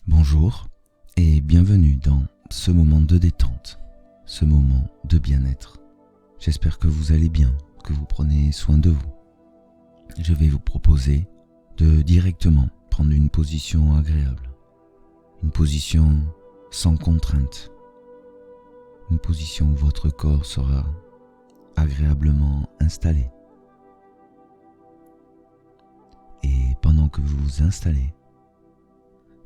Bonjour et bienvenue dans ce moment de détente, ce moment de bien-être. J'espère que vous allez bien, que vous prenez soin de vous. Je vais vous proposer de directement prendre une position agréable, une position sans contrainte, une position où votre corps sera agréablement installé. Et pendant que vous vous installez,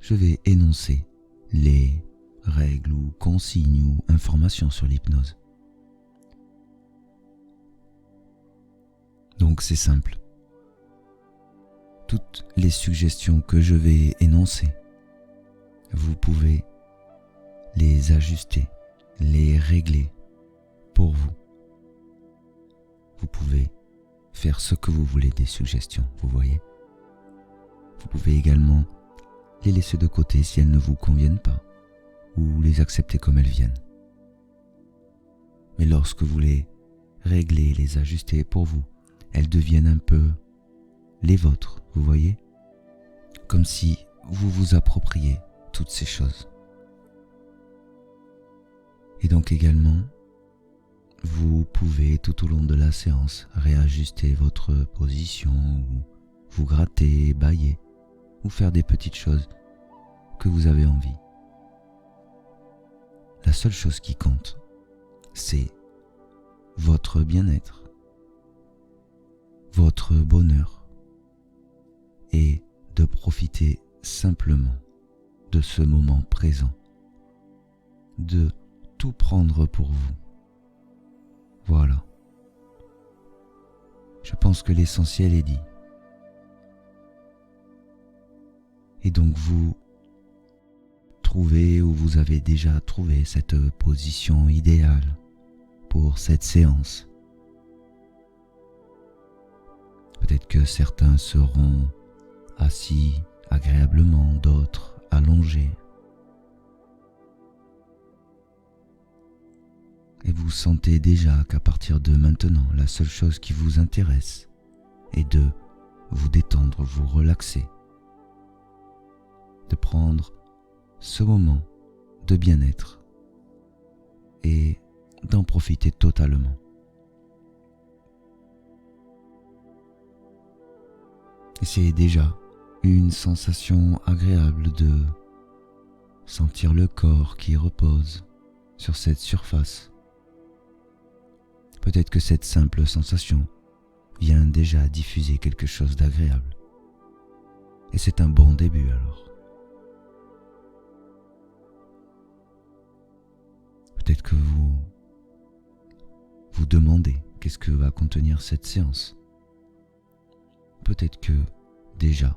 je vais énoncer les règles ou consignes ou informations sur l'hypnose. Donc c'est simple. Toutes les suggestions que je vais énoncer, vous pouvez les ajuster, les régler pour vous. Vous pouvez faire ce que vous voulez des suggestions, vous voyez. Vous pouvez également les laisser de côté si elles ne vous conviennent pas, ou les accepter comme elles viennent. Mais lorsque vous les réglez, les ajustez pour vous, elles deviennent un peu les vôtres, vous voyez, comme si vous vous appropriez toutes ces choses. Et donc également, vous pouvez tout au long de la séance réajuster votre position, ou vous gratter, bâiller, ou faire des petites choses que vous avez envie. La seule chose qui compte, c'est votre bien-être, votre bonheur, et de profiter simplement de ce moment présent, de tout prendre pour vous. Voilà. Je pense que l'essentiel est dit. Et donc vous trouvez ou vous avez déjà trouvé cette position idéale pour cette séance. Peut-être que certains seront assis agréablement, d'autres allongés. Et vous sentez déjà qu'à partir de maintenant, la seule chose qui vous intéresse est de vous détendre, vous relaxer, de prendre ce moment de bien-être et d'en profiter totalement. Et c'est déjà une sensation agréable de sentir le corps qui repose sur cette surface. Peut-être que cette simple sensation vient déjà diffuser quelque chose d'agréable. Et c'est un bon début alors. Peut-être que vous vous demandez qu'est-ce que va contenir cette séance. Peut-être que déjà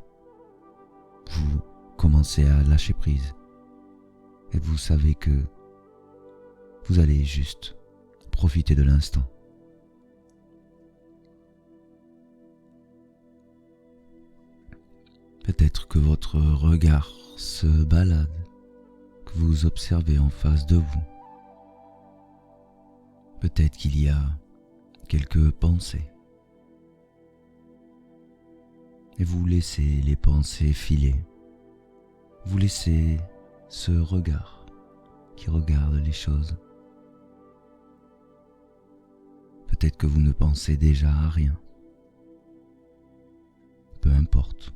vous commencez à lâcher prise et vous savez que vous allez juste profiter de l'instant. Peut-être que votre regard se balade, que vous observez en face de vous. Peut-être qu'il y a quelques pensées. Et vous laissez les pensées filer. Vous laissez ce regard qui regarde les choses. Peut-être que vous ne pensez déjà à rien. Peu importe.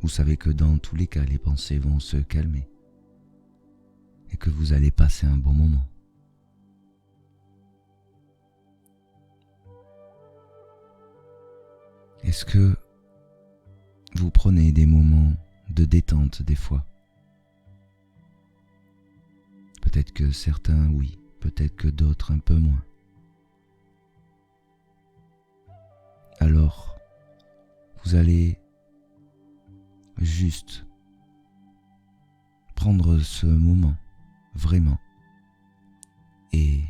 Vous savez que dans tous les cas, les pensées vont se calmer et que vous allez passer un bon moment. Est-ce que vous prenez des moments de détente des fois? Peut-être que certains oui, peut-être que d'autres un peu moins. Alors, vous allez juste prendre ce moment, vraiment, et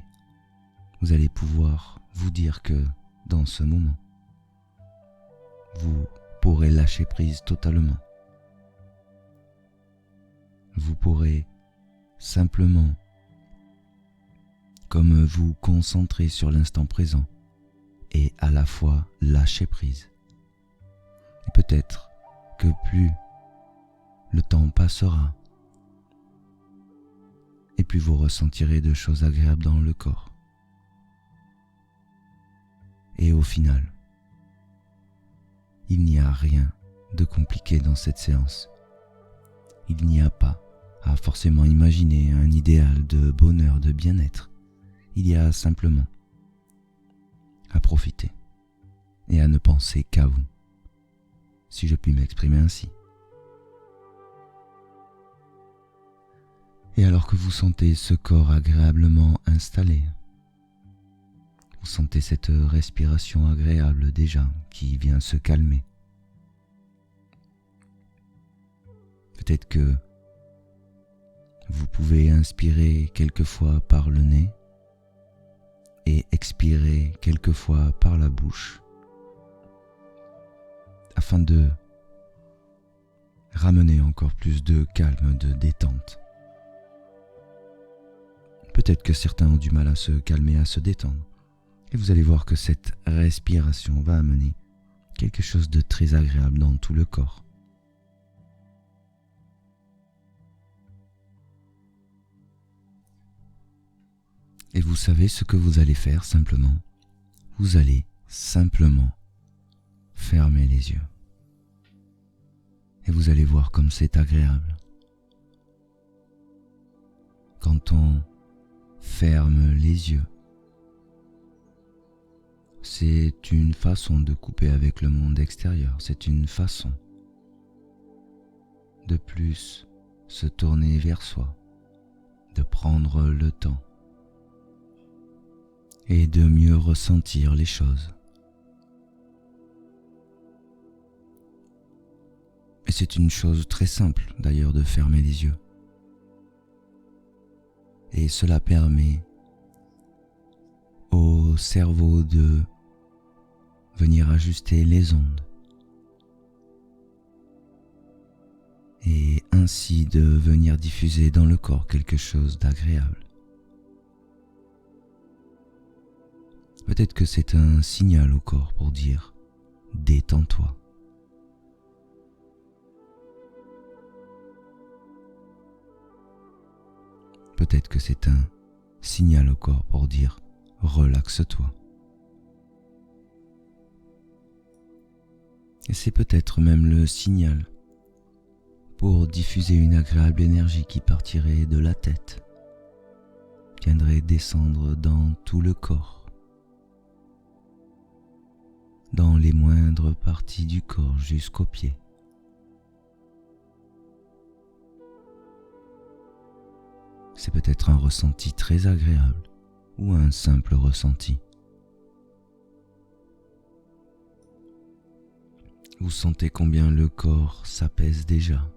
vous allez pouvoir vous dire que dans ce moment, vous pourrez lâcher prise totalement. Vous pourrez simplement, comme vous concentrer sur l'instant présent et à la fois lâcher prise. Et peut-être que plus le temps passera et puis vous ressentirez de choses agréables dans le corps. Et au final, il n'y a rien de compliqué dans cette séance. Il n'y a pas à forcément imaginer un idéal de bonheur, de bien-être. Il y a simplement à profiter et à ne penser qu'à vous, si je puis m'exprimer ainsi. Et alors que vous sentez ce corps agréablement installé, vous sentez cette respiration agréable déjà qui vient se calmer. Peut-être que vous pouvez inspirer quelquefois par le nez et expirer quelquefois par la bouche afin de ramener encore plus de calme, de détente. Peut-être que certains ont du mal à se calmer, à se détendre. Et vous allez voir que cette respiration va amener quelque chose de très agréable dans tout le corps. Et vous savez ce que vous allez faire simplement? Vous allez simplement fermer les yeux. Et vous allez voir comme c'est agréable. Quand on ferme les yeux, c'est une façon de couper avec le monde extérieur. C'est une façon de plus se tourner vers soi, de prendre le temps et de mieux ressentir les choses. Et c'est une chose très simple d'ailleurs de fermer les yeux. Et cela permet au cerveau de venir ajuster les ondes et ainsi de venir diffuser dans le corps quelque chose d'agréable. Peut-être que c'est un signal au corps pour dire « détends-toi ». Peut-être que c'est un signal au corps pour dire « relaxe-toi ». Et c'est peut-être même le signal pour diffuser une agréable énergie qui partirait de la tête, viendrait descendre dans tout le corps, dans les moindres parties du corps jusqu'aux pieds. C'est peut-être un ressenti très agréable ou un simple ressenti. Vous sentez combien le corps s'apaise déjà,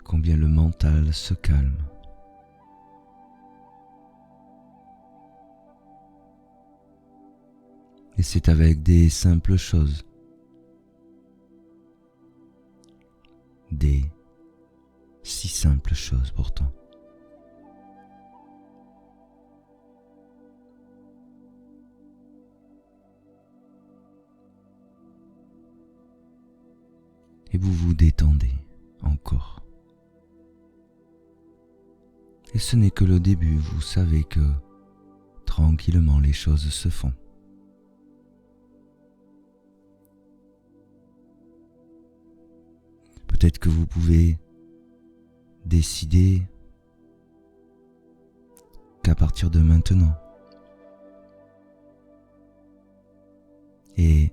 combien le mental se calme. Et c'est avec des simples choses, des si simples choses pourtant. Et vous vous détendez encore. Et ce n'est que le début, vous savez que tranquillement les choses se font. Peut-être que vous pouvez décider qu'à partir de maintenant, et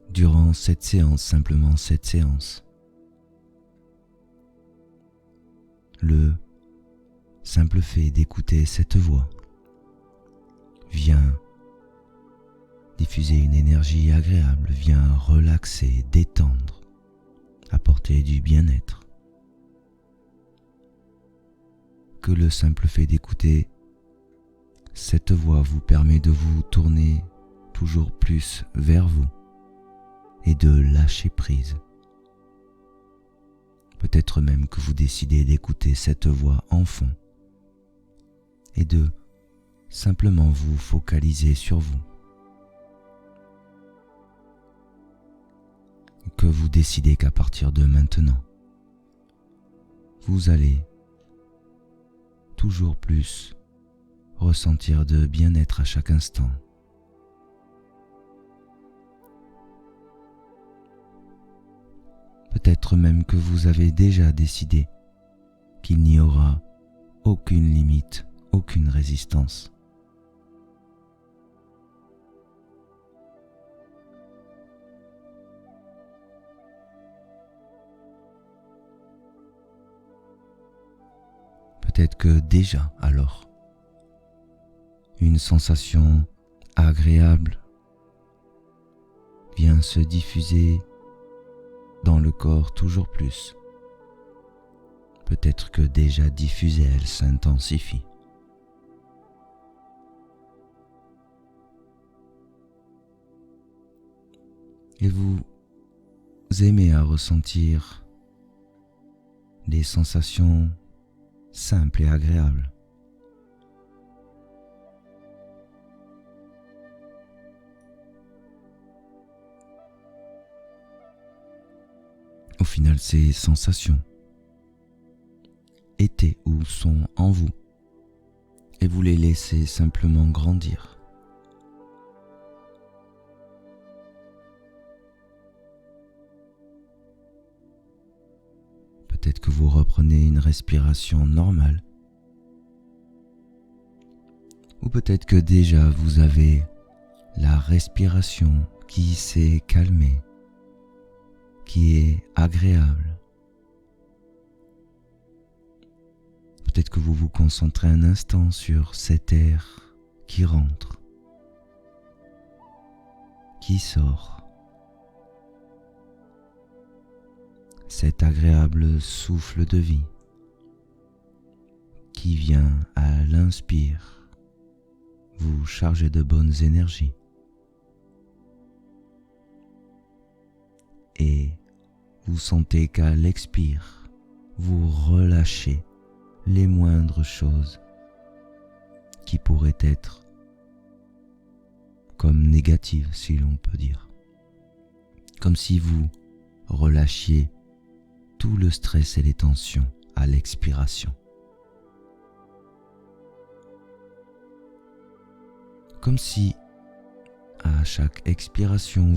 durant cette séance, simplement cette séance, le simple fait d'écouter cette voix vient diffuser une énergie agréable, vient relaxer, détendre, apporter du bien-être. Que le simple fait d'écouter cette voix vous permet de vous tourner toujours plus vers vous et de lâcher prise. Peut-être même que vous décidez d'écouter cette voix en fond et de simplement vous focaliser sur vous. que vous décidez qu'à partir de maintenant, vous allez toujours plus ressentir de bien-être à chaque instant. Peut-être même que vous avez déjà décidé qu'il n'y aura aucune limite, aucune résistance. Peut-être que déjà alors, une sensation agréable vient se diffuser dans le corps toujours plus. Peut-être que déjà diffusée, elle s'intensifie. Et vous aimez à ressentir des sensations simples et agréables. Au final, ces sensations étaient ou sont en vous et vous les laissez simplement grandir. Peut-être que vous reprenez une respiration normale, ou peut-être que déjà vous avez la respiration qui s'est calmée, qui est agréable. Peut-être que vous vous concentrez un instant sur cet air qui rentre, qui sort. Cet agréable souffle de vie qui vient à l'inspire vous charger de bonnes énergies et vous sentez qu'à l'expire vous relâchez les moindres choses qui pourraient être comme négatives, si l'on peut dire, comme si vous relâchiez tout le stress et les tensions à l'expiration. Comme si à chaque expiration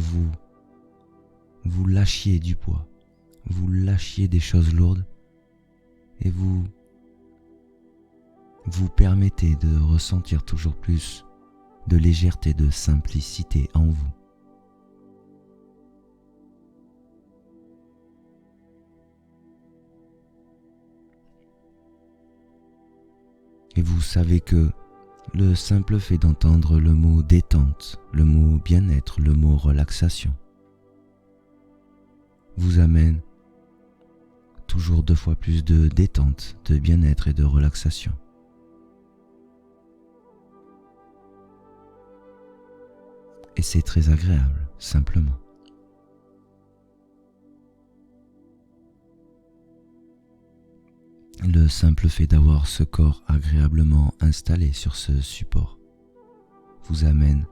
vous lâchiez du poids, vous lâchiez des choses lourdes et vous permettez de ressentir toujours plus de légèreté, de simplicité en vous. Et vous savez que le simple fait d'entendre le mot détente, le mot bien-être, le mot relaxation, vous amène toujours 2 fois plus de détente, de bien-être et de relaxation. Et c'est très agréable, simplement. Le simple fait d'avoir ce corps agréablement installé sur ce support vous amène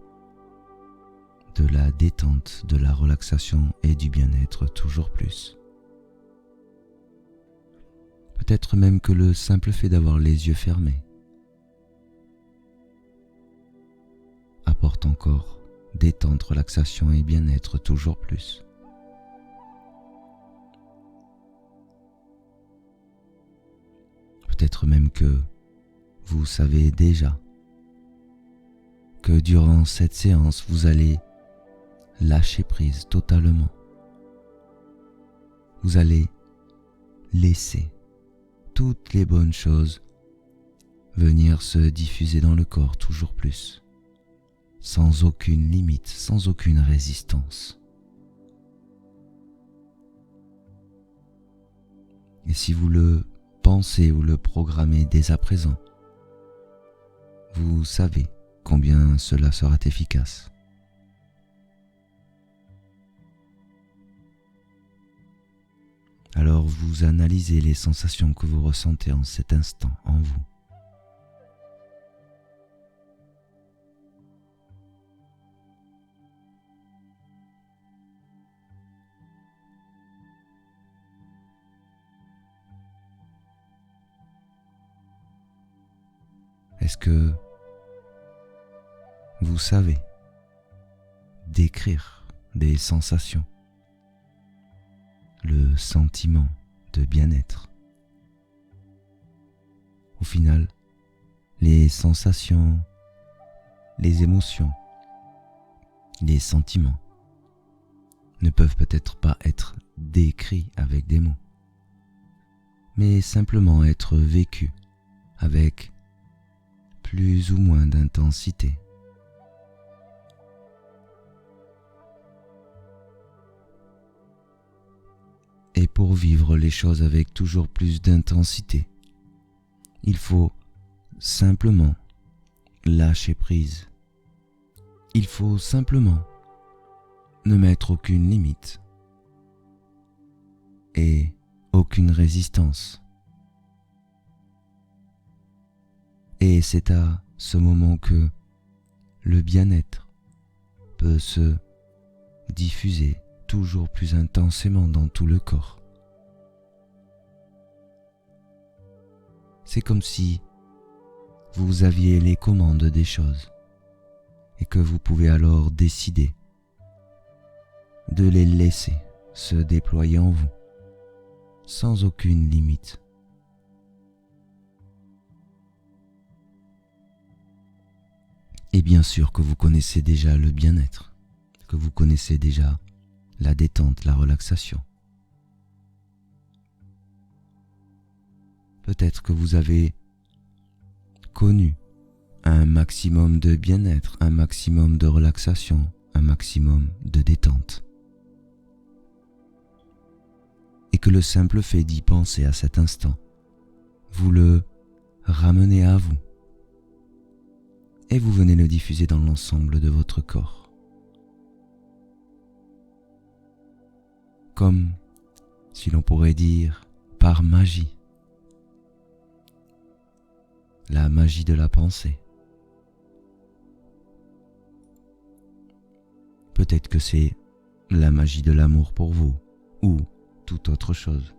de la détente, de la relaxation et du bien-être toujours plus. Peut-être même que le simple fait d'avoir les yeux fermés apporte encore détente, relaxation et bien-être toujours plus. Peut-être même que vous savez déjà que durant cette séance, vous allez lâcher prise totalement. Vous allez laisser toutes les bonnes choses venir se diffuser dans le corps toujours plus, sans aucune limite, sans aucune résistance. Et si vous le pensez ou le programmez dès à présent, vous savez combien cela sera efficace. Alors vous analysez les sensations que vous ressentez en cet instant en vous. Est-ce que vous savez décrire des sensations, le sentiment de bien-être? Au final, les sensations, les émotions, les sentiments ne peuvent peut-être pas être décrits avec des mots, mais simplement être vécus avec plus ou moins d'intensité. Et pour vivre les choses avec toujours plus d'intensité, il faut simplement lâcher prise. Il faut simplement ne mettre aucune limite et aucune résistance. Et c'est à ce moment que le bien-être peut se diffuser toujours plus intensément dans tout le corps. C'est comme si vous aviez les commandes des choses et que vous pouvez alors décider de les laisser se déployer en vous sans aucune limite. Et bien sûr que vous connaissez déjà le bien-être, que vous connaissez déjà la détente, la relaxation. Peut-être que vous avez connu un maximum de bien-être, un maximum de relaxation, un maximum de détente. Et que le simple fait d'y penser à cet instant, vous le ramenez à vous. Et vous venez le diffuser dans l'ensemble de votre corps. Comme si l'on pourrait dire par magie. La magie de la pensée. Peut-être que c'est la magie de l'amour pour vous, ou toute autre chose.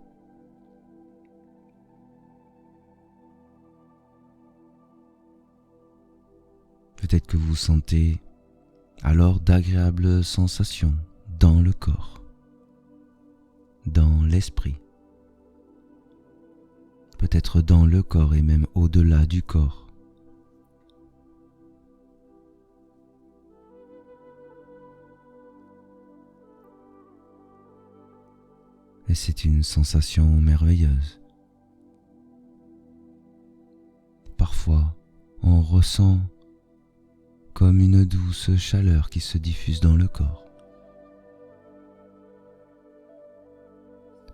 Peut-être que vous sentez alors d'agréables sensations dans le corps, dans l'esprit, peut-être dans le corps et même au-delà du corps. Et c'est une sensation merveilleuse. Parfois, on ressent comme une douce chaleur qui se diffuse dans le corps.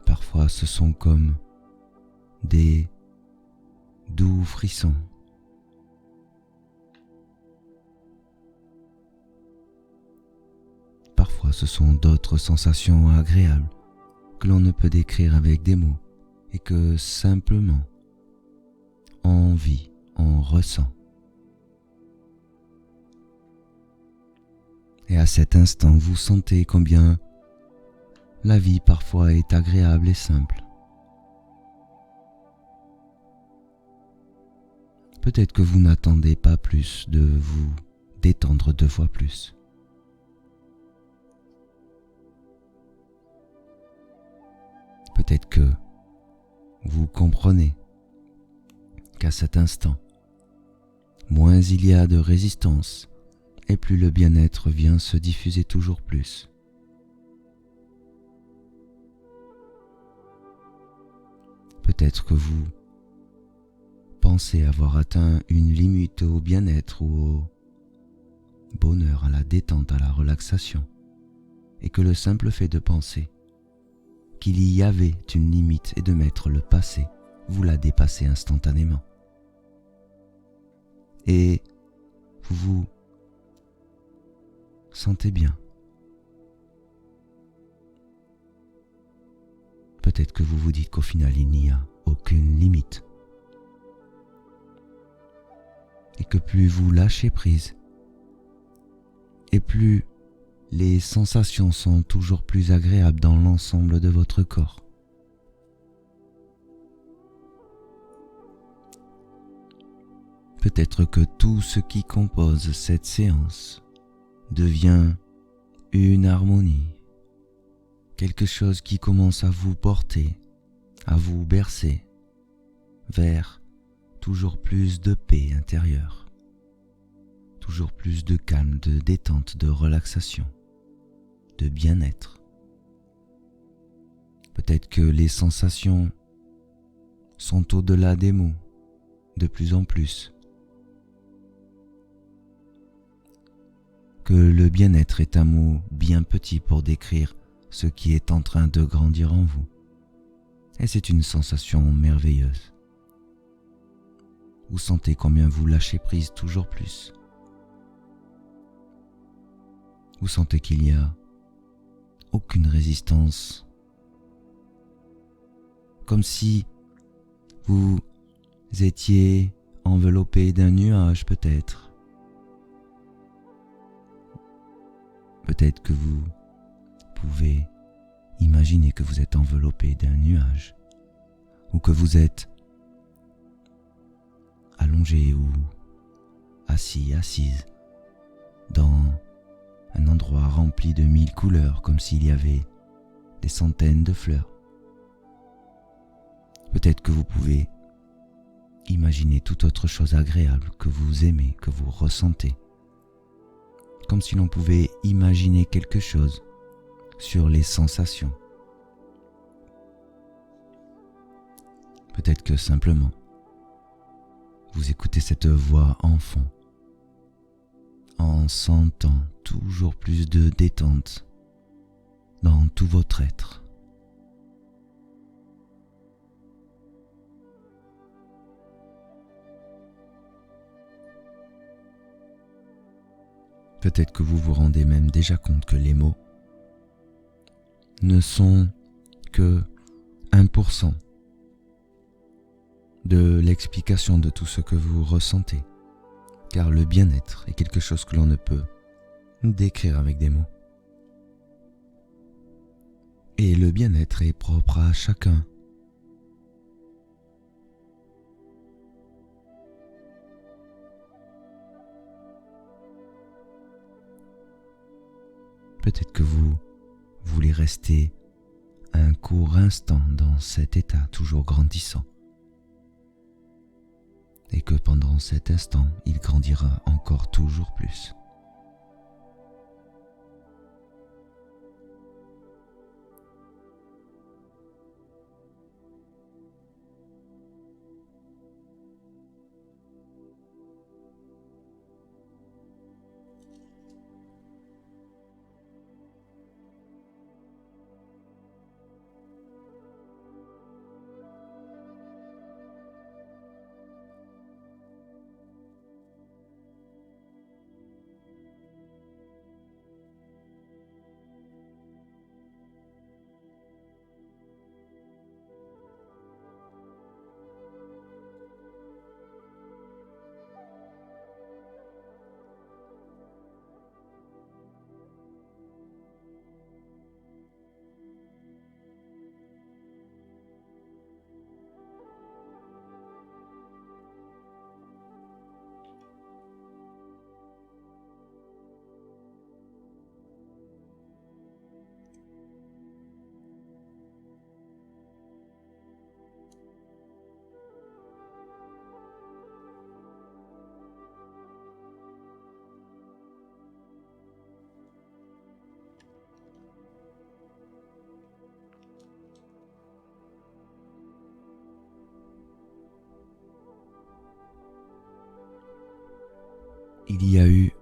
Parfois, ce sont comme des doux frissons. Parfois, ce sont d'autres sensations agréables que l'on ne peut décrire avec des mots et que simplement on vit, on ressent. Et à cet instant, vous sentez combien la vie parfois est agréable et simple. Peut-être que vous n'attendez pas plus de vous détendre 2 fois plus. Peut-être que vous comprenez qu'à cet instant, moins il y a de résistance et plus le bien-être vient se diffuser toujours plus. Peut-être que vous pensez avoir atteint une limite au bien-être ou au bonheur, à la détente, à la relaxation, et que le simple fait de penser qu'il y avait une limite et de mettre le passé, vous la dépassez instantanément. Et vous vous sentez bien. Peut-être que vous vous dites qu'au final il n'y a aucune limite. Et que plus vous lâchez prise, et plus les sensations sont toujours plus agréables dans l'ensemble de votre corps. Peut-être que tout ce qui compose cette séance devient une harmonie, quelque chose qui commence à vous porter, à vous bercer vers toujours plus de paix intérieure, toujours plus de calme, de détente, de relaxation, de bien-être. Peut-être que les sensations sont au-delà des mots, de plus en plus. Que le bien-être est un mot bien petit pour décrire ce qui est en train de grandir en vous. Et c'est une sensation merveilleuse. Vous sentez combien vous lâchez prise toujours plus. Vous sentez qu'il n'y a aucune résistance. Comme si vous étiez enveloppé d'un nuage peut-être. Peut-être que vous pouvez imaginer que vous êtes enveloppé d'un nuage ou que vous êtes allongé ou assise dans un endroit rempli de 1000 couleurs comme s'il y avait des centaines de fleurs. Peut-être que vous pouvez imaginer toute autre chose agréable que vous aimez, que vous ressentez. Comme si l'on pouvait imaginer quelque chose sur les sensations. Peut-être que simplement, vous écoutez cette voix enfant en sentant toujours plus de détente dans tout votre être. Peut-être que vous vous rendez même déjà compte que les mots ne sont que 1% de l'explication de tout ce que vous ressentez, car le bien-être est quelque chose que l'on ne peut décrire avec des mots. Et le bien-être est propre à chacun. Peut-être que vous voulez rester un court instant dans cet état toujours grandissant et que pendant cet instant, il grandira encore toujours plus. Il y a eu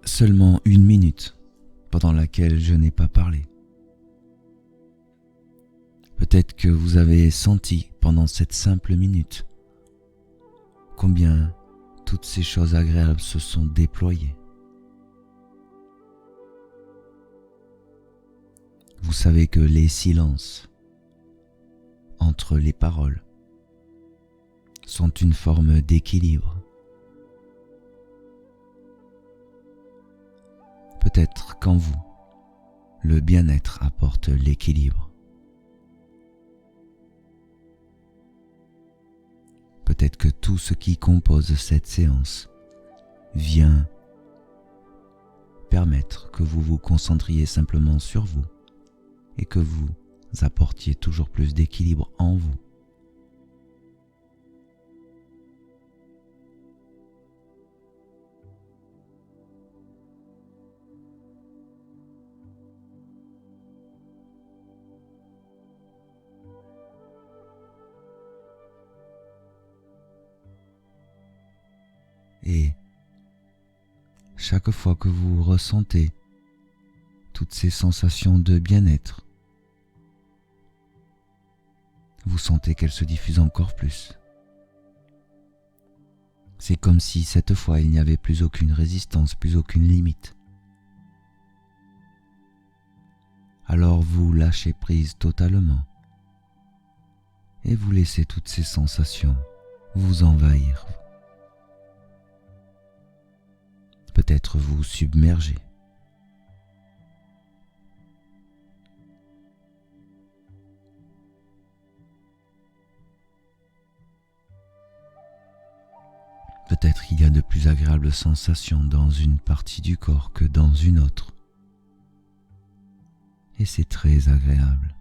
seulement 1 minute pendant laquelle je n'ai pas parlé. Peut-être que vous avez senti pendant cette simple minute combien toutes ces choses agréables se sont déployées. Vous savez que les silences entre les paroles sont une forme d'équilibre. Peut-être qu'en vous, le bien-être apporte l'équilibre. Peut-être que tout ce qui compose cette séance vient permettre que vous vous concentriez simplement sur vous et que vous apportiez toujours plus d'équilibre en vous. Et chaque fois que vous ressentez toutes ces sensations de bien-être, vous sentez qu'elles se diffusent encore plus. C'est comme si cette fois il n'y avait plus aucune résistance, plus aucune limite. Alors vous lâchez prise totalement et vous laissez toutes ces sensations vous envahir. Peut-être vous submerger. Peut-être il y a de plus agréables sensations dans une partie du corps que dans une autre. Et c'est très agréable.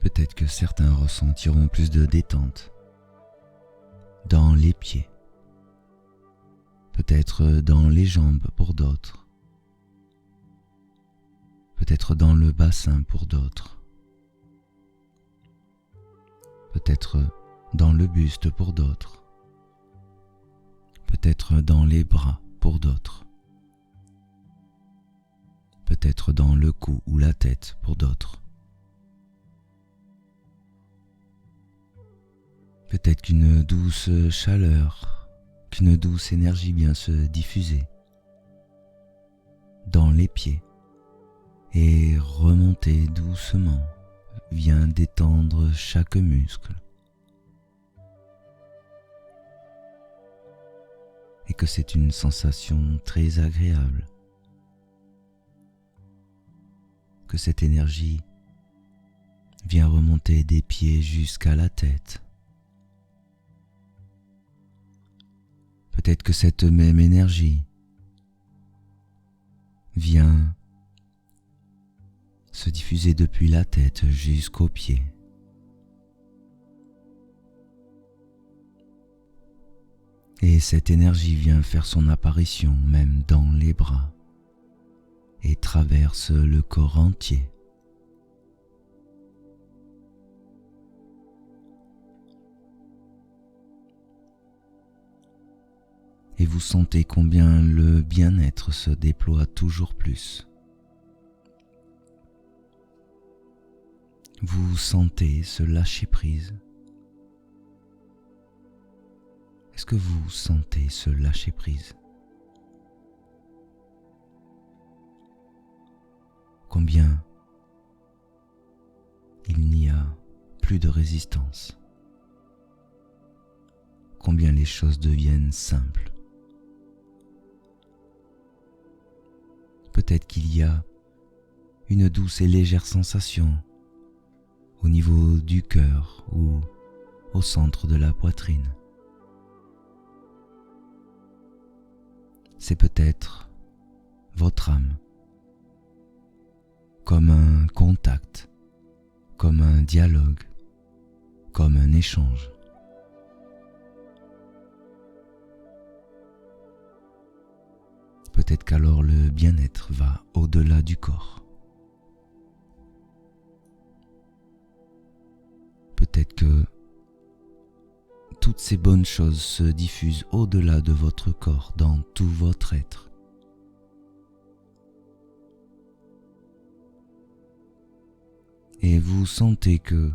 Peut-être que certains ressentiront plus de détente dans les pieds, peut-être dans les jambes pour d'autres, peut-être dans le bassin pour d'autres, peut-être dans le buste pour d'autres, peut-être dans les bras pour d'autres, peut-être dans le cou ou la tête pour d'autres. Peut-être qu'une douce chaleur, qu'une douce énergie vient se diffuser dans les pieds et remonter doucement, vient détendre chaque muscle. Et que c'est une sensation très agréable. Que cette énergie vient remonter des pieds jusqu'à la tête. Peut-être que cette même énergie vient se diffuser depuis la tête jusqu'aux pieds. Et cette énergie vient faire son apparition même dans les bras et traverse le corps entier. Et vous sentez combien le bien-être se déploie toujours plus. Vous sentez ce lâcher-prise. Est-ce que vous sentez ce lâcher-prise? Combien il n'y a plus de résistance. Combien les choses deviennent simples. Peut-être qu'il y a une douce et légère sensation au niveau du cœur ou au centre de la poitrine. C'est peut-être votre âme, comme un contact, comme un dialogue, comme un échange. Peut-être qu'alors le bien-être va au-delà du corps. Peut-être que toutes ces bonnes choses se diffusent au-delà de votre corps, dans tout votre être. Et vous sentez que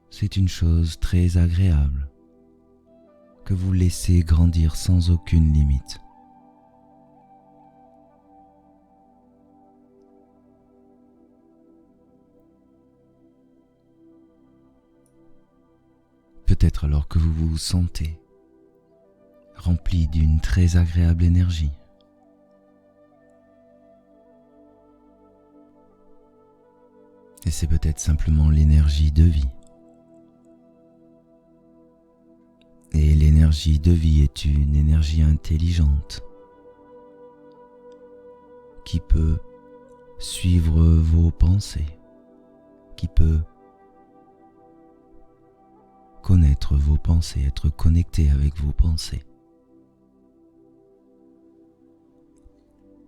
c'est une chose très agréable, que vous laissez grandir sans aucune limite. Peut-être alors que vous vous sentez rempli d'une très agréable énergie. Et c'est peut-être simplement l'énergie de vie. Et l'énergie de vie est une énergie intelligente qui peut suivre vos pensées, qui peut connaître vos pensées, être connecté avec vos pensées,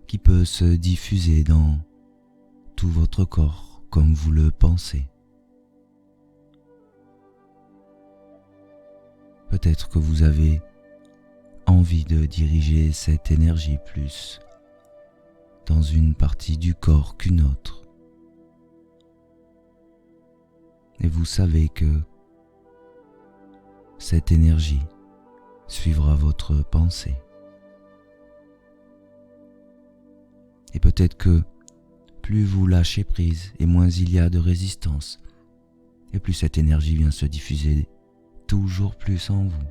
qui peut se diffuser dans tout votre corps comme vous le pensez. Peut-être que vous avez envie de diriger cette énergie plus dans une partie du corps qu'une autre. Et vous savez que cette énergie suivra votre pensée. Et peut-être que plus vous lâchez prise et moins il y a de résistance, et plus cette énergie vient se diffuser toujours plus en vous.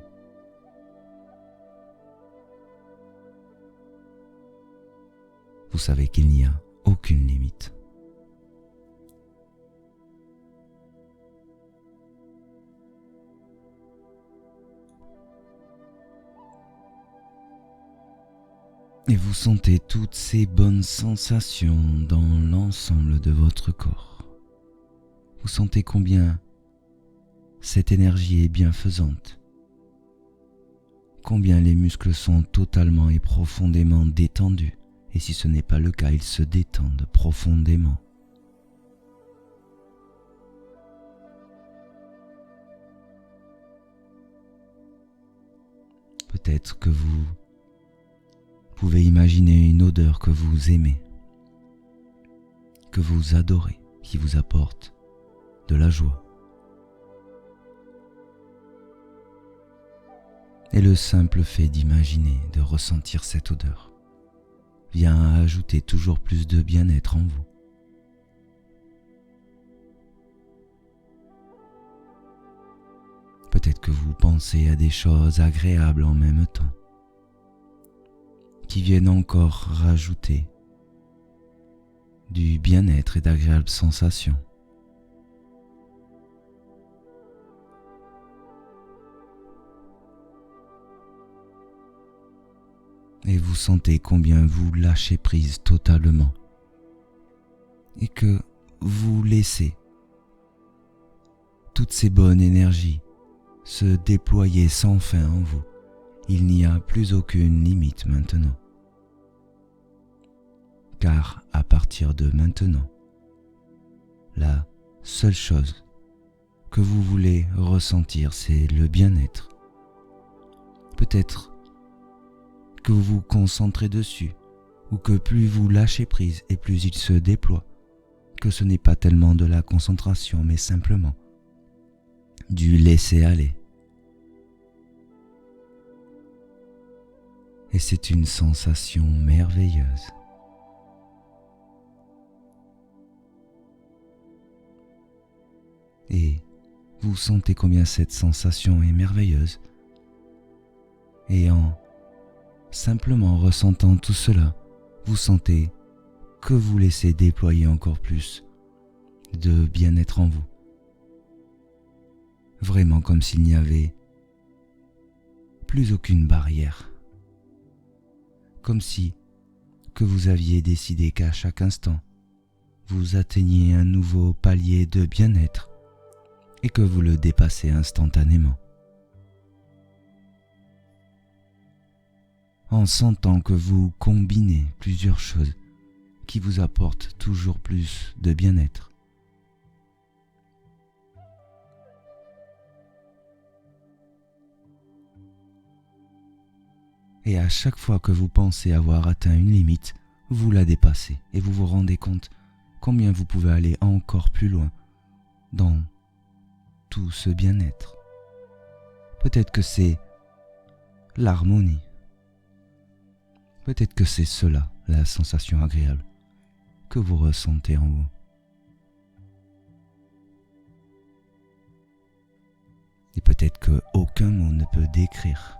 Vous savez qu'il n'y a aucune limite. Et vous sentez toutes ces bonnes sensations dans l'ensemble de votre corps. Vous sentez combien cette énergie est bienfaisante, combien les muscles sont totalement et profondément détendus, et si ce n'est pas le cas, ils se détendent profondément. Peut-être que vous pouvez imaginer une odeur que vous aimez, que vous adorez, qui vous apporte de la joie. Et le simple fait d'imaginer, de ressentir cette odeur, vient à ajouter toujours plus de bien-être en vous. Peut-être que vous pensez à des choses agréables en même temps, qui viennent encore rajouter du bien-être et d'agréables sensations. Et vous sentez combien vous lâchez prise totalement et que vous laissez toutes ces bonnes énergies se déployer sans fin en vous. Il n'y a plus aucune limite maintenant. Car à partir de maintenant, la seule chose que vous voulez ressentir, c'est le bien-être. Peut-être que vous vous concentrez dessus, ou que plus vous lâchez prise et plus il se déploie, que ce n'est pas tellement de la concentration, mais simplement du laisser aller. Et c'est une sensation merveilleuse. Et vous sentez combien cette sensation est merveilleuse. Et en simplement ressentant tout cela, vous sentez que vous laissez déployer encore plus de bien-être en vous. Vraiment comme s'il n'y avait plus aucune barrière. Comme si que vous aviez décidé qu'à chaque instant, vous atteigniez un nouveau palier de bien-être et que vous le dépassez instantanément. En sentant que vous combinez plusieurs choses qui vous apportent toujours plus de bien-être. Et à chaque fois que vous pensez avoir atteint une limite, vous la dépassez et vous vous rendez compte combien vous pouvez aller encore plus loin dans tout ce bien-être. Peut-être que c'est l'harmonie. Peut-être que c'est cela, la sensation agréable que vous ressentez en vous. Et peut-être qu'aucun mot ne peut décrire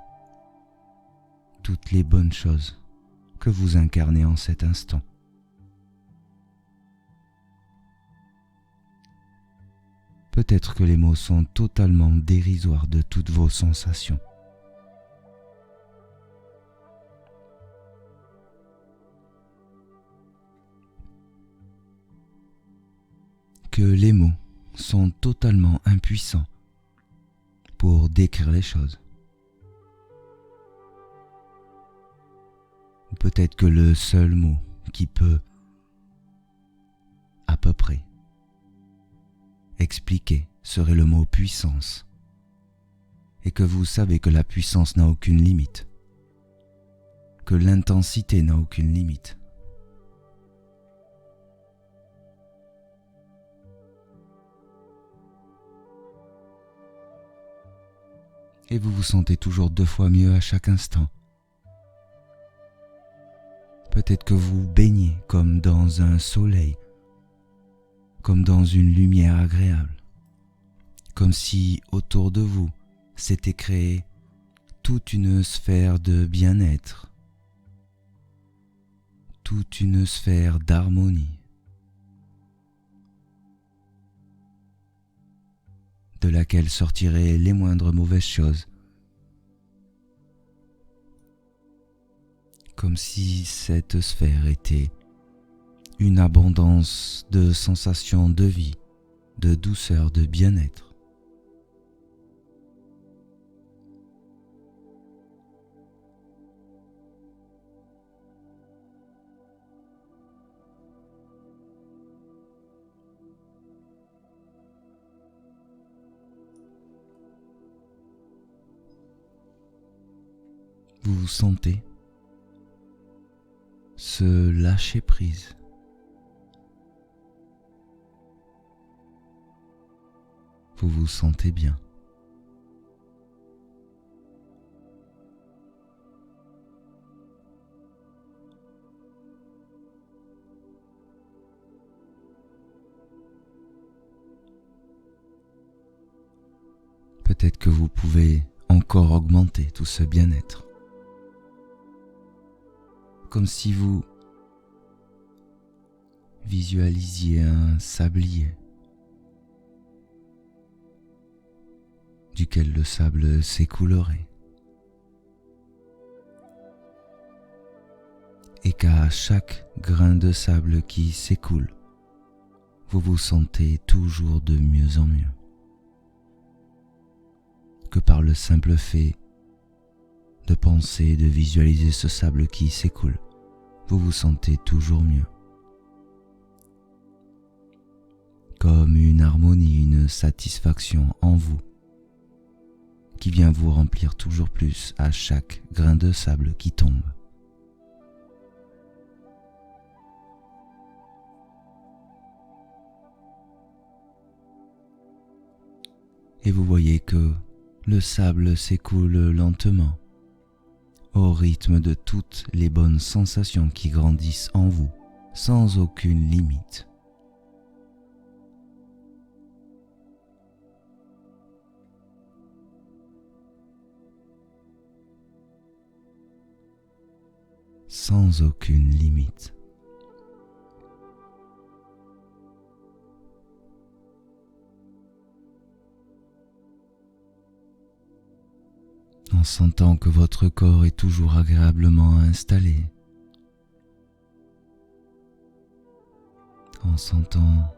toutes les bonnes choses que vous incarnez en cet instant. Peut-être que les mots sont totalement dérisoires de toutes vos sensations. Que les mots sont totalement impuissants pour décrire les choses. Ou peut-être que le seul mot qui peut, à peu près, expliquer serait le mot puissance, et que vous savez que la puissance n'a aucune limite, que l'intensité n'a aucune limite. Et vous vous sentez toujours 2 fois mieux à chaque instant. Peut-être que vous baignez comme dans un soleil, comme dans une lumière agréable, comme si autour de vous s'était créée toute une sphère de bien-être, toute une sphère d'harmonie, de laquelle sortiraient les moindres mauvaises choses, comme si cette sphère était une abondance de sensations de vie, de douceur, de bien-être. Vous vous sentez se lâcher prise. Vous vous sentez bien. Peut-être que vous pouvez encore augmenter tout ce bien-être. Comme si vous visualisiez un sablier duquel le sable s'écoulerait et qu'à chaque grain de sable qui s'écoule, vous vous sentez toujours de mieux en mieux, que par le simple fait de penser, de visualiser ce sable qui s'écoule, vous vous sentez toujours mieux. Comme une harmonie, une satisfaction en vous, qui vient vous remplir toujours plus à chaque grain de sable qui tombe. Et vous voyez que le sable s'écoule lentement, au rythme de toutes les bonnes sensations qui grandissent en vous, sans aucune limite. Sans aucune limite. En sentant que votre corps est toujours agréablement installé, en sentant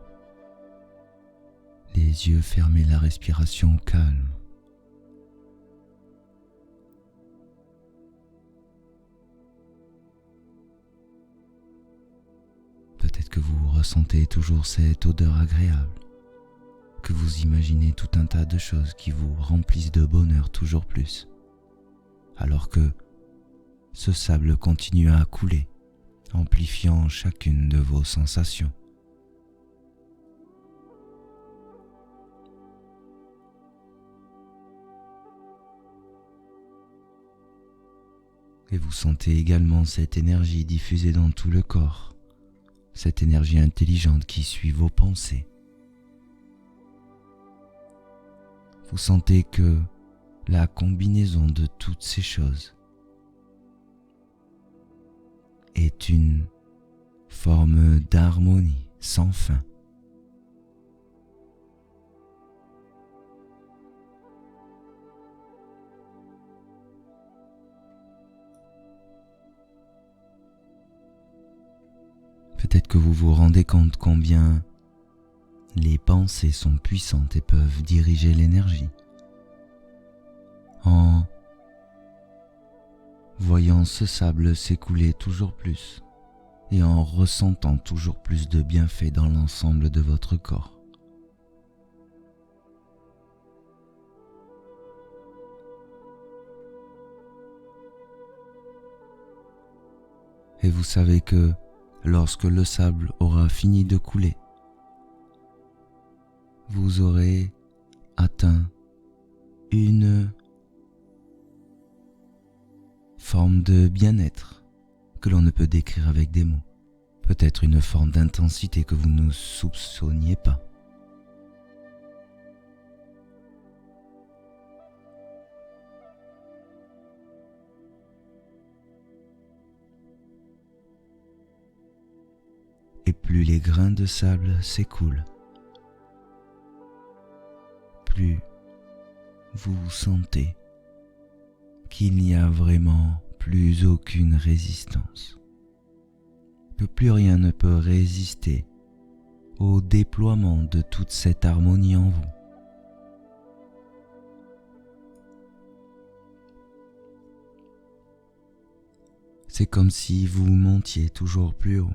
les yeux fermés, la respiration calme. Peut-être que vous ressentez toujours cette odeur agréable, que vous imaginez tout un tas de choses qui vous remplissent de bonheur toujours plus, alors que ce sable continue à couler, amplifiant chacune de vos sensations. Et vous sentez également cette énergie diffusée dans tout le corps, cette énergie intelligente qui suit vos pensées. Vous sentez que la combinaison de toutes ces choses est une forme d'harmonie sans fin. Peut-être que vous vous rendez compte combien les pensées sont puissantes et peuvent diriger l'énergie. En voyant ce sable s'écouler toujours plus et en ressentant toujours plus de bienfaits dans l'ensemble de votre corps. Et vous savez que lorsque le sable aura fini de couler, vous aurez atteint une forme de bien-être que l'on ne peut décrire avec des mots. Peut-être une forme d'intensité que vous ne soupçonniez pas. Et plus les grains de sable s'écoulent, plus vous sentez qu'il n'y a vraiment plus aucune résistance, que plus rien ne peut résister au déploiement de toute cette harmonie en vous. C'est comme si vous montiez toujours plus haut,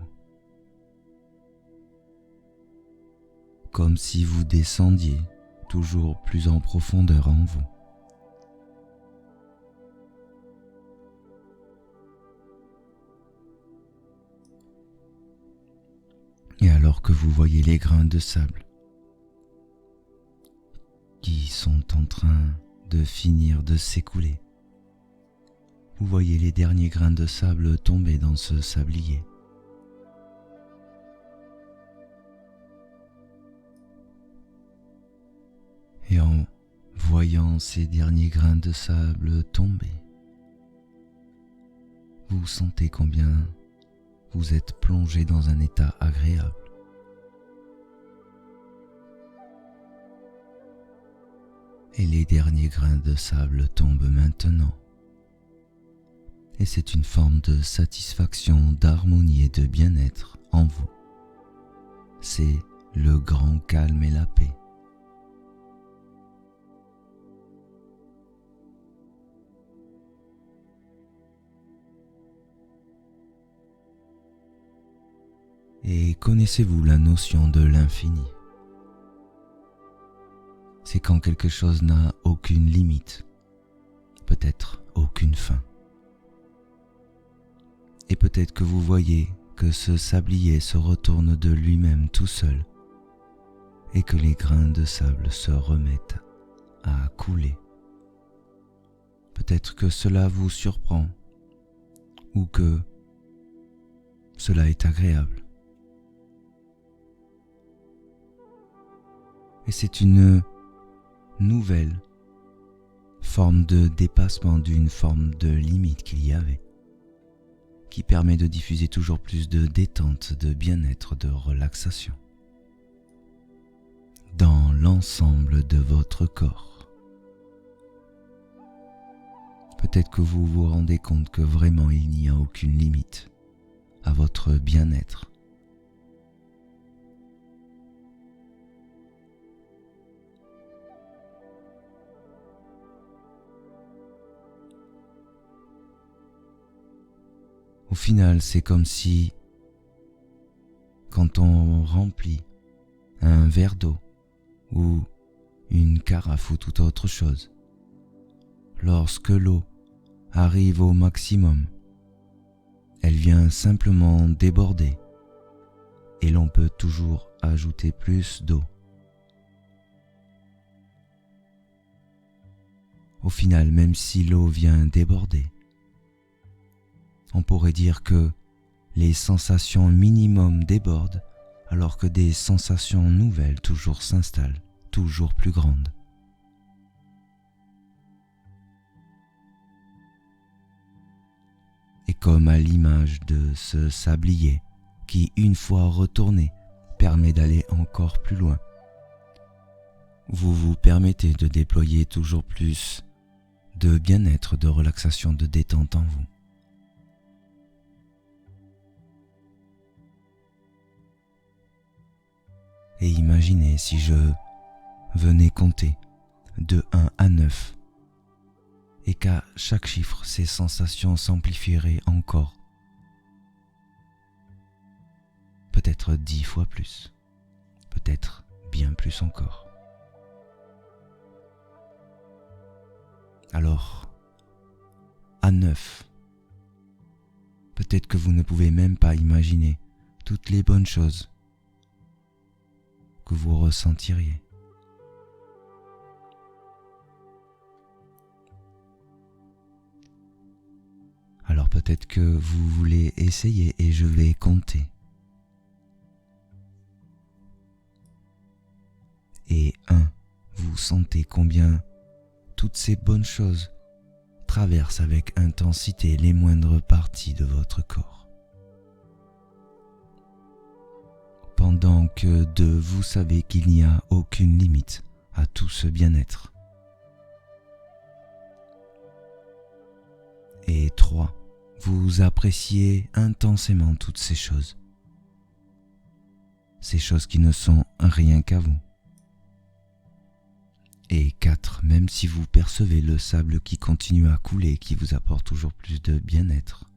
comme si vous descendiez toujours plus en profondeur en vous. Et alors que vous voyez les grains de sable qui sont en train de finir de s'écouler, vous voyez les derniers grains de sable tomber dans ce sablier. Et en voyant ces derniers grains de sable tomber, vous sentez combien vous êtes plongé dans un état agréable. Et les derniers grains de sable tombent maintenant. Et c'est une forme de satisfaction, d'harmonie et de bien-être en vous. C'est le grand calme et la paix. Et connaissez-vous la notion de l'infini? C'est quand quelque chose n'a aucune limite, peut-être aucune fin. Et peut-être que vous voyez que ce sablier se retourne de lui-même tout seul et que les grains de sable se remettent à couler. Peut-être que cela vous surprend ou que cela est agréable. Et c'est une nouvelle forme de dépassement d'une forme de limite qu'il y avait, qui permet de diffuser toujours plus de détente, de bien-être, de relaxation dans l'ensemble de votre corps. Peut-être que vous vous rendez compte que vraiment il n'y a aucune limite à votre bien-être. Au final, c'est comme si, quand on remplit un verre d'eau ou une carafe ou toute autre chose, lorsque l'eau arrive au maximum, elle vient simplement déborder et l'on peut toujours ajouter plus d'eau. Au final, même si l'eau vient déborder, on pourrait dire que les sensations minimum débordent alors que des sensations nouvelles toujours s'installent, toujours plus grandes. Et comme à l'image de ce sablier qui, une fois retourné, permet d'aller encore plus loin, vous vous permettez de déployer toujours plus de bien-être, de relaxation, de détente en vous. Et imaginez si je venais compter de 1 à 9 et qu'à chaque chiffre, ces sensations s'amplifieraient encore. Peut-être 10 fois plus, peut-être bien plus encore. Alors, à 9, peut-être que vous ne pouvez même pas imaginer toutes les bonnes choses que vous ressentiriez. Alors peut-être que vous voulez essayer et je vais compter. Et 1, vous sentez combien toutes ces bonnes choses traversent avec intensité les moindres parties de votre corps. Pendant que 2, vous savez qu'il n'y a aucune limite à tout ce bien-être. Et 3, vous appréciez intensément toutes ces choses qui ne sont rien qu'à vous. Et 4, même si vous percevez le sable qui continue à couler, qui vous apporte toujours plus de bien-être,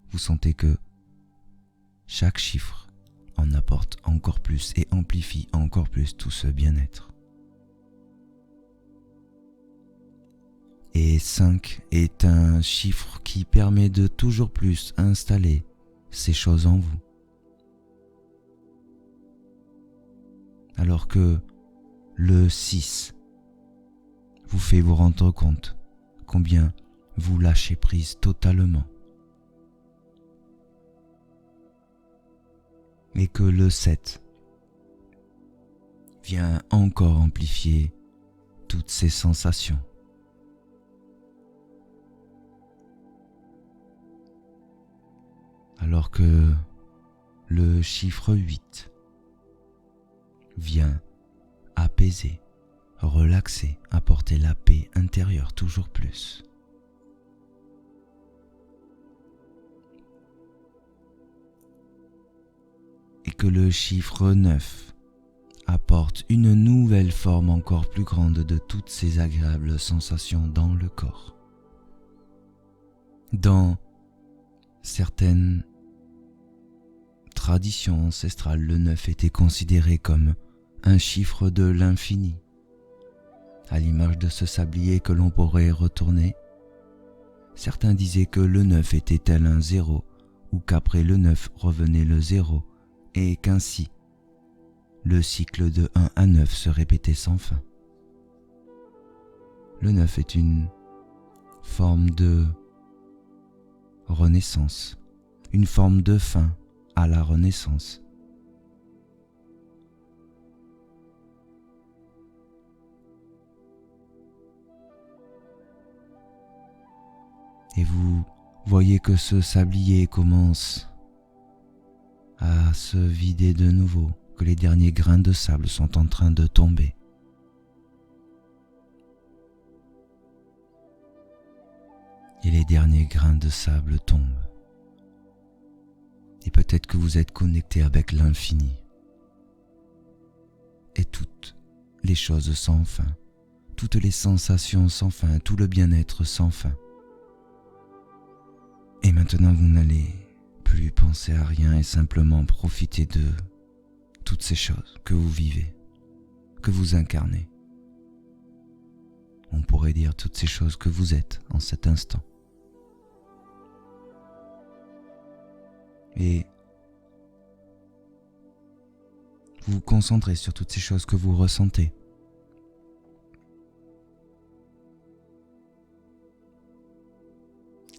vous sentez que chaque chiffre en apporte encore plus et amplifie encore plus tout ce bien-être. Et 5 est un chiffre qui permet de toujours plus installer ces choses en vous. Alors que le 6 vous fait vous rendre compte combien vous lâchez prise totalement. Et que le 7 vient encore amplifier toutes ces sensations. Alors que le chiffre 8 vient apaiser, relaxer, apporter la paix intérieure toujours plus. Et que le chiffre 9 apporte une nouvelle forme encore plus grande de toutes ces agréables sensations dans le corps. Dans certaines traditions ancestrales, le 9 était considéré comme un chiffre de l'infini, à l'image de ce sablier que l'on pourrait retourner. Certains disaient que le 9 était tel un 0, ou qu'après le 9 revenait le 0, et qu'ainsi, le cycle de 1 à 9 se répétait sans fin. Le 9 est une forme de renaissance, une forme de fin à la renaissance. Et vous voyez que ce sablier commence à se vider de nouveau, que les derniers grains de sable sont en train de tomber. Et les derniers grains de sable tombent. Et peut-être que vous êtes connecté avec l'infini. Et toutes les choses sans fin, toutes les sensations sans fin, tout le bien-être sans fin. Et maintenant, vous n'allez plus penser à rien et simplement profiter de toutes ces choses que vous vivez, que vous incarnez. On pourrait dire toutes ces choses que vous êtes en cet instant. Et vous vous concentrez sur toutes ces choses que vous ressentez.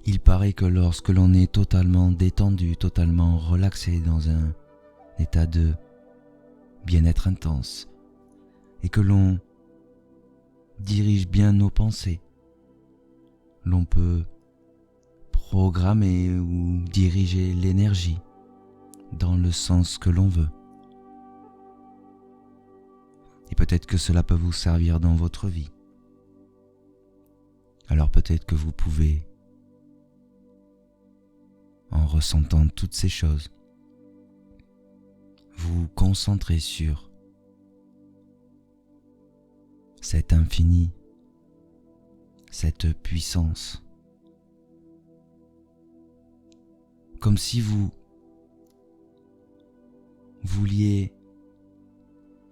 Il paraît que lorsque l'on est totalement détendu, totalement relaxé dans un état de bien-être intense, et que l'on dirige bien nos pensées, l'on peut programmer ou diriger l'énergie dans le sens que l'on veut. Et peut-être que cela peut vous servir dans votre vie. Alors peut-être que vous pouvez, en ressentant toutes ces choses, vous vous concentrer sur cet infini, cette puissance, comme si vous vouliez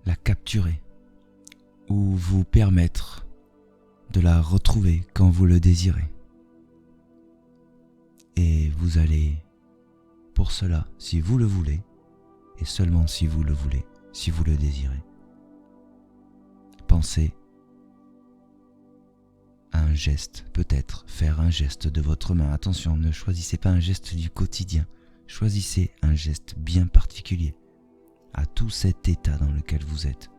la capturer ou vous permettre de la retrouver quand vous le désirez. Et vous allez, pour cela, si vous le voulez, et seulement si vous le voulez, si vous le désirez, penser à un geste, peut-être faire un geste de votre main. Attention, ne choisissez pas un geste du quotidien, choisissez un geste bien particulier à tout cet état dans lequel vous êtes.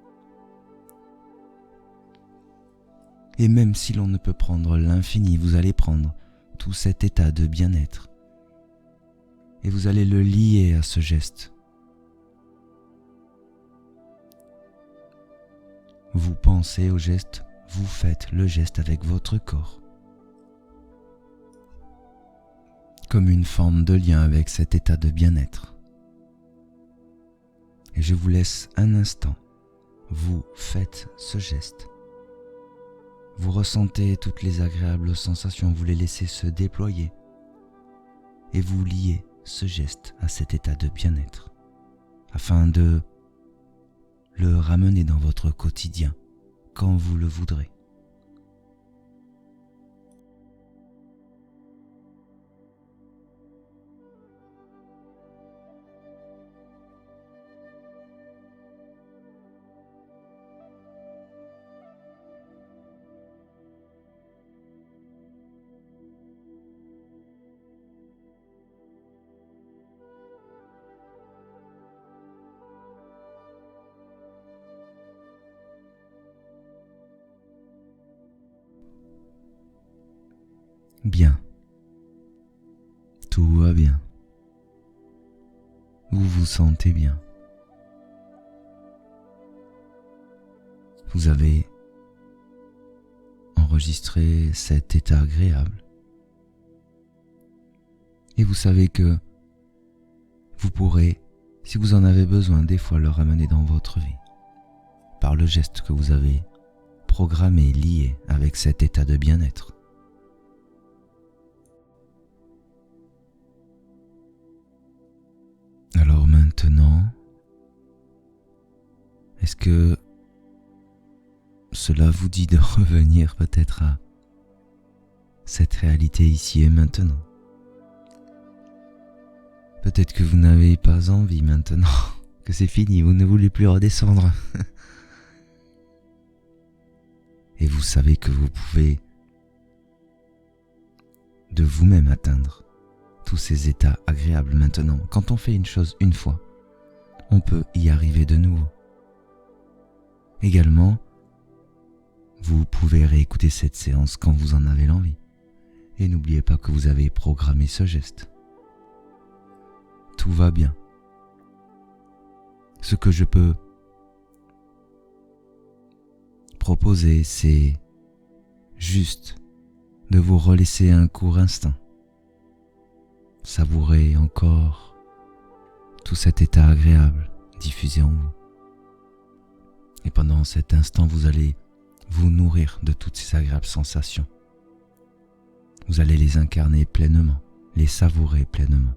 Et même si l'on ne peut prendre l'infini, vous allez prendre tout cet état de bien-être et vous allez le lier à ce geste. Vous pensez au geste, vous faites le geste avec votre corps, comme une forme de lien avec cet état de bien-être. Et je vous laisse un instant, vous faites ce geste. Vous ressentez toutes les agréables sensations, vous les laissez se déployer et vous liez ce geste à cet état de bien-être afin de le ramener dans votre quotidien quand vous le voudrez. Bien. Tout va bien. Vous vous sentez bien. Vous avez enregistré cet état agréable. Et vous savez que vous pourrez, si vous en avez besoin, des fois le ramener dans votre vie par le geste que vous avez programmé, lié avec cet état de bien-être. Alors maintenant, est-ce que cela vous dit de revenir peut-être à cette réalité ici et maintenant? Peut-être que vous n'avez pas envie maintenant, que c'est fini, vous ne voulez plus redescendre. Et vous savez que vous pouvez de vous-même atteindre tous ces états agréables maintenant. Quand on fait une chose une fois, on peut y arriver de nouveau. Également, vous pouvez réécouter cette séance quand vous en avez l'envie. Et n'oubliez pas que vous avez programmé ce geste. Tout va bien. Ce que je peux proposer, c'est juste de vous relaisser un court instant. Savourez encore tout cet état agréable diffusé en vous. Et pendant cet instant, vous allez vous nourrir de toutes ces agréables sensations. Vous allez les incarner pleinement, les savourer pleinement.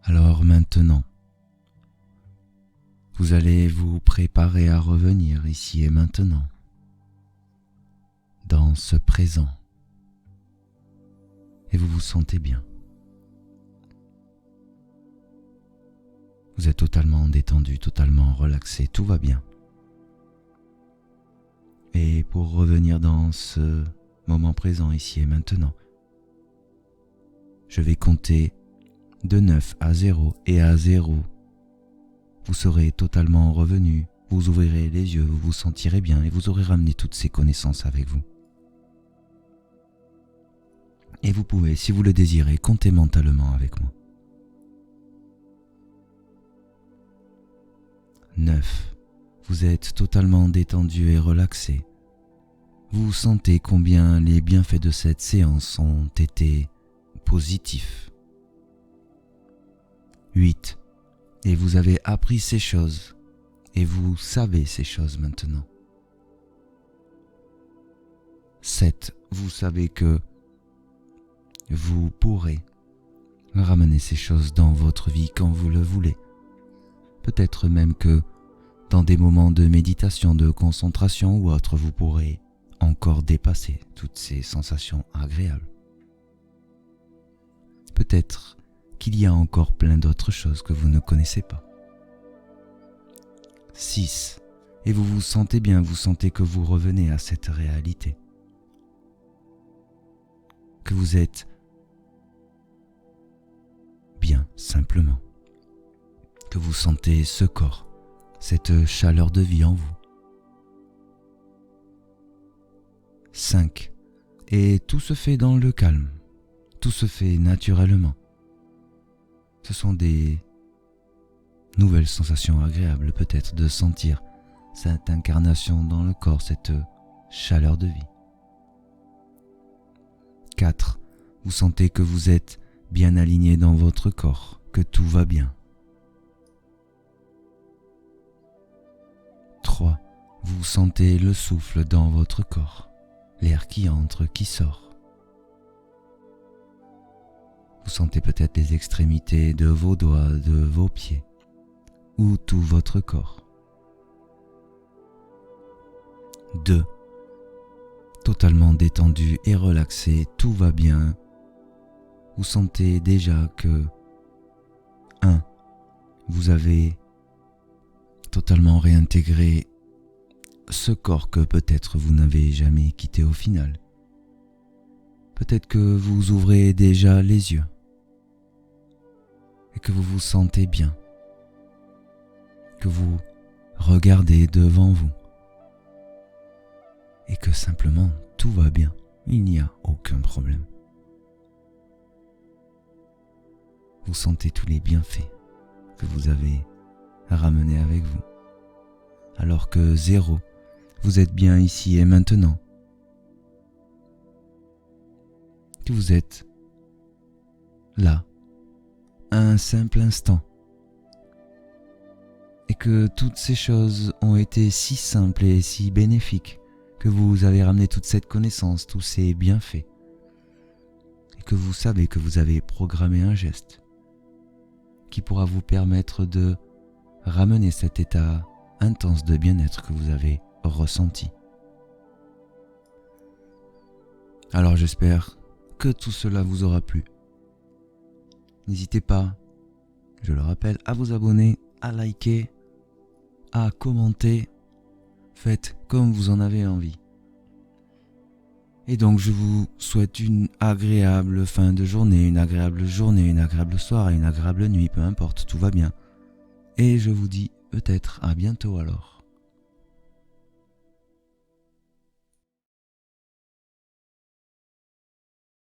Alors maintenant, vous allez vous préparer à revenir ici et maintenant, dans ce présent, et vous vous sentez bien. Vous êtes totalement détendu, totalement relaxé, tout va bien. Et pour revenir dans ce moment présent ici et maintenant, je vais compter de 9 à 0 et à 0, vous serez totalement revenu, vous ouvrirez les yeux, vous vous sentirez bien et vous aurez ramené toutes ces connaissances avec vous. Et vous pouvez, si vous le désirez, compter mentalement avec moi. 9. Vous êtes totalement détendu et relaxé. Vous sentez combien les bienfaits de cette séance ont été positifs. 8. Et vous avez appris ces choses et vous savez ces choses maintenant. 7. Vous savez que vous pourrez ramener ces choses dans votre vie quand vous le voulez. Peut-être même que dans des moments de méditation, de concentration ou autre, vous pourrez encore dépasser toutes ces sensations agréables. Peut-être qu'il y a encore plein d'autres choses que vous ne connaissez pas. 6. Et vous vous sentez bien, vous sentez que vous revenez à cette réalité. Que vous êtes bien, simplement. Que vous sentez ce corps, cette chaleur de vie en vous. 5. Et tout se fait dans le calme, tout se fait naturellement. Ce sont des nouvelles sensations agréables peut-être de sentir cette incarnation dans le corps, cette chaleur de vie. 4. Vous sentez que vous êtes bien aligné dans votre corps, que tout va bien. 3. Vous sentez le souffle dans votre corps, l'air qui entre, qui sort. Vous sentez peut-être les extrémités de vos doigts, de vos pieds, ou tout votre corps. 2. Totalement détendu et relaxé, tout va bien. Vous sentez déjà que 1. Vous avez totalement réintégré ce corps que peut-être vous n'avez jamais quitté au final. Peut-être que vous ouvrez déjà les yeux et que vous vous sentez bien, que vous regardez devant vous et que simplement tout va bien, il n'y a aucun problème. Vous sentez tous les bienfaits que vous avez ramenés avec vous, alors que 0, vous êtes bien ici et maintenant, que vous êtes là, un simple instant, et que toutes ces choses ont été si simples et si bénéfiques, que vous avez ramené toute cette connaissance, tous ces bienfaits, et que vous savez que vous avez programmé un geste qui pourra vous permettre de ramener cet état intense de bien-être que vous avez ressenti. Alors j'espère que tout cela vous aura plu. N'hésitez pas, je le rappelle, à vous abonner, à liker, à commenter. Faites comme vous en avez envie. Et donc je vous souhaite une agréable fin de journée, une agréable soirée, une agréable nuit, peu importe, tout va bien. Et je vous dis peut-être à bientôt alors.